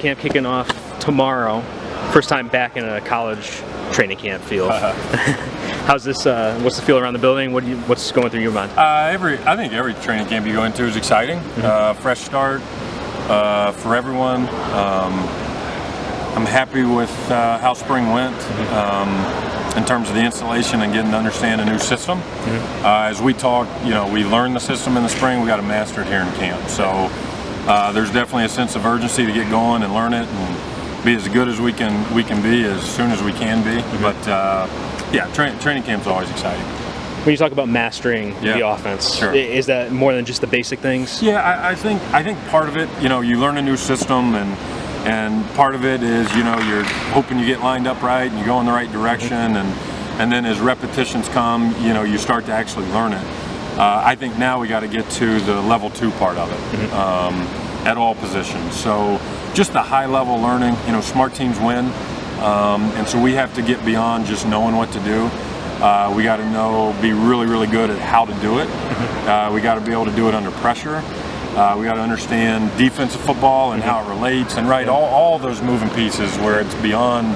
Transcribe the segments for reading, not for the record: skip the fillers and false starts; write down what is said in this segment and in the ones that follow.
camp kicking off tomorrow. First time back in a college training camp field. How's this? What's the feel around the building? What's going through your mind? I think every training camp you go into is exciting. Fresh start for everyone. I'm happy with how spring went in terms of the installation and getting to understand a new system. As we talk, we learned the system in the spring. We got to master it here in camp. So there's definitely a sense of urgency to get going and learn it and be as good as we can be as soon as we can be. But yeah, training camp's always exciting. When you talk about mastering the offense, is that more than just the basic things? Yeah, I think part of it, you learn a new system, and part of it is, you're hoping you get lined up right and you go in the right direction, and then as repetitions come, you start to actually learn it. I think now we got to get to the level 2 part of it at all positions. So just the high level learning, smart teams win, and so we have to get beyond just knowing what to do. We got to be really, really good at how to do it. We got to be able to do it under pressure. We got to understand defensive football and how it relates, and all those moving pieces where it's beyond,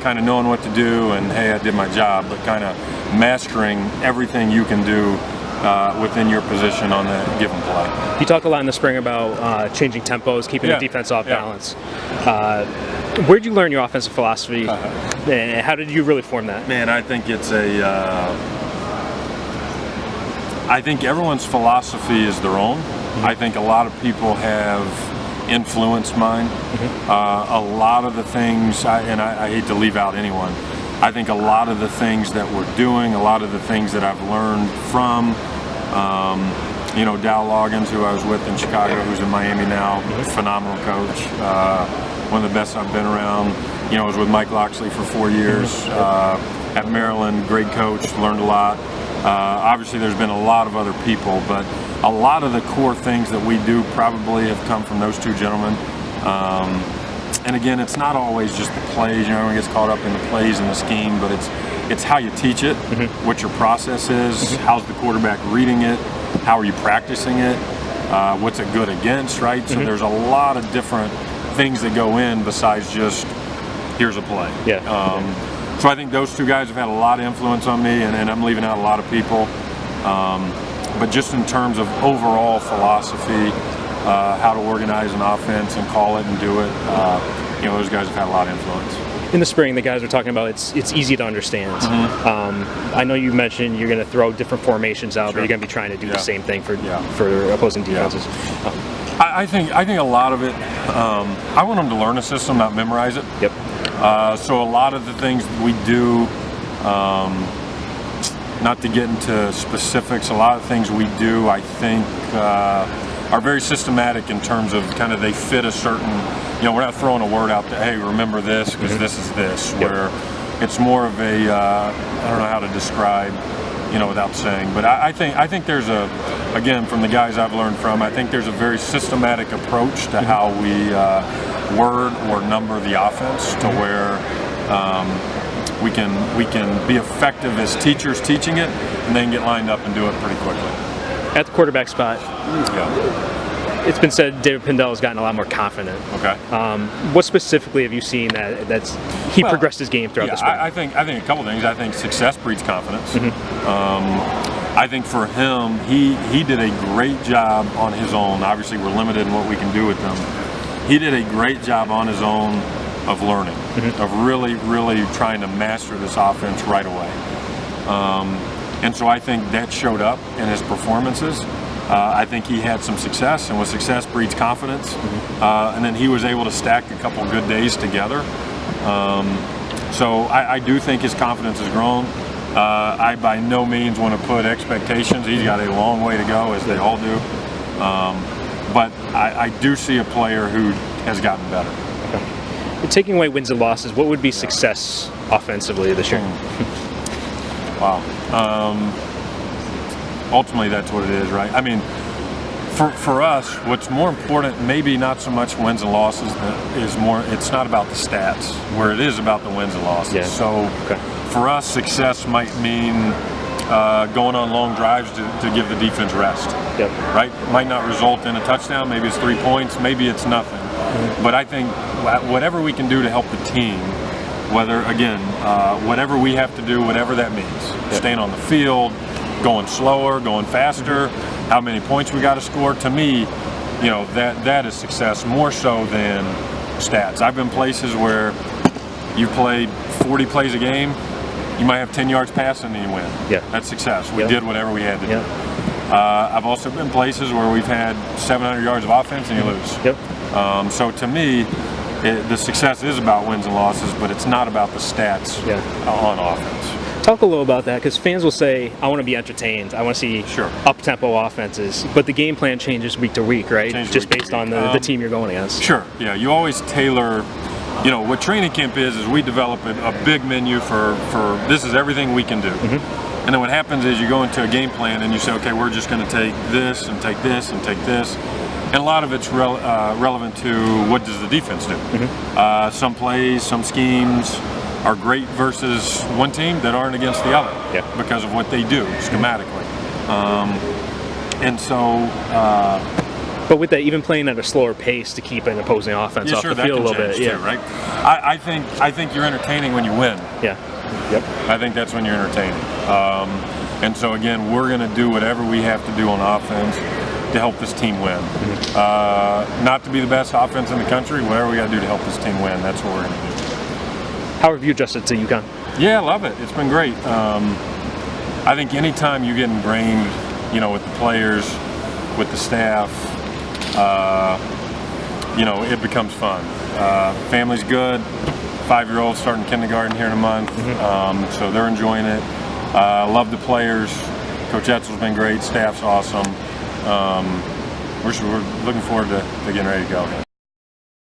kind of knowing what to do and hey, I did my job, but kind of mastering everything you can do within your position on that given play. You talked a lot in the spring about changing tempos, keeping the defense off balance. Where'd you learn your offensive philosophy, and how did you really form that? Man, I think it's I think everyone's philosophy is their own. I think a lot of people have influenced mine. A lot of the things, and I hate to leave out anyone, I think a lot of the things that we're doing, a lot of the things that I've learned from, Dow Loggins, who I was with in Chicago, who's in Miami now, phenomenal coach, one of the best I've been around. I was with Mike Loxley for 4 years at Maryland, great coach, learned a lot. Obviously there's been a lot of other people, but a lot of the core things that we do probably have come from those two gentlemen. And again, it's not always just the plays. Everyone gets caught up in the plays and the scheme, but it's how you teach it, what your process is, how's the quarterback reading it, how are you practicing it, what's it good against, right? So there's a lot of different things that go in besides just here's a play. So I think those two guys have had a lot of influence on me, and I'm leaving out a lot of people. But just in terms of overall philosophy, how to organize an offense and call it and do it, those guys have had a lot of influence. In the spring, the guys were talking about it's easy to understand. I know you mentioned you're going to throw different formations out, but you're going to be trying to do the same thing for opposing defenses. I think a lot of it, I want them to learn a system, not memorize it. So a lot of the things that we do, not to get into specifics, a lot of things we do, I think, are very systematic in terms of kind of they fit a certain, we're not throwing a word out there, hey, remember this, because this is this, where it's more of a, I don't know how to describe, without saying, but I think there's again, from the guys I've learned from, I think there's a very systematic approach to how we word or number the offense to where we can be effective as teachers teaching it and then get lined up and do it pretty quickly. At the quarterback spot, it's been said David Pindell has gotten a lot more confident. What specifically have you seen that's progressed his game throughout the spring? I think a couple things. I think success breeds confidence. I think for him, he did a great job on his own. Obviously, we're limited in what we can do with them. He did a great job on his own of learning, of really, really trying to master this offense right away. And so I think that showed up in his performances. I think he had some success, and with success breeds confidence. And then he was able to stack a couple good days together. So I do think his confidence has grown. I by no means want to put expectations. He's got a long way to go, as they all do. But I do see a player who has gotten better. Taking away wins and losses, what would be success offensively this year? Wow. Ultimately, that's what it is, right? I mean, for us, what's more important, maybe not so much wins and losses, it's not about the stats, where it is about the wins and losses. So for us, success might mean going on long drives to give the defense rest. Right? Might not result in a touchdown, maybe it's 3 points, maybe it's nothing. But I think whatever we can do to help the team, whatever we have to do, whatever that means, staying on the field, going slower, going faster, how many points we got to score, to me, that is success more so than stats. I've been places where you played 40 plays a game, you might have 10 yards passing and you win. Yeah. That's success. We did whatever we had to do. I've also been places where we've had 700 yards of offense and you lose. So to me, the success is about wins and losses, but it's not about the stats on offense. Talk a little about that, because fans will say, I want to be entertained, I want to see up-tempo offenses, but the game plan changes week to week, right? Just based on the team you're going against. Sure, yeah. You always tailor, what training camp is we develop a big menu for this is everything we can do. And then what happens is you go into a game plan and you say, okay, we're just going to take this and take this and take this. And a lot of it's relevant to what does the defense do. Some plays, some schemes are great versus one team that aren't against the other because of what they do schematically. And so... but with that, even playing at a slower pace to keep an opposing offense off the field a little bit. Too, right? I think you're entertaining when you win. I think that's when you're entertaining. And so again, we're going to do whatever we have to do on offense to help this team win. Not to be the best offense in the country, whatever we got to do to help this team win, that's what we're going to do. How have you adjusted to UConn? Yeah, I love it. It's been great. I think anytime you get ingrained, with the players, with the staff, it becomes fun. Family's good. 5-year-old starting kindergarten here in a month, so they're enjoying it. Love the players. Coach Etzel's been great. Staff's awesome. We're looking forward to getting ready to go.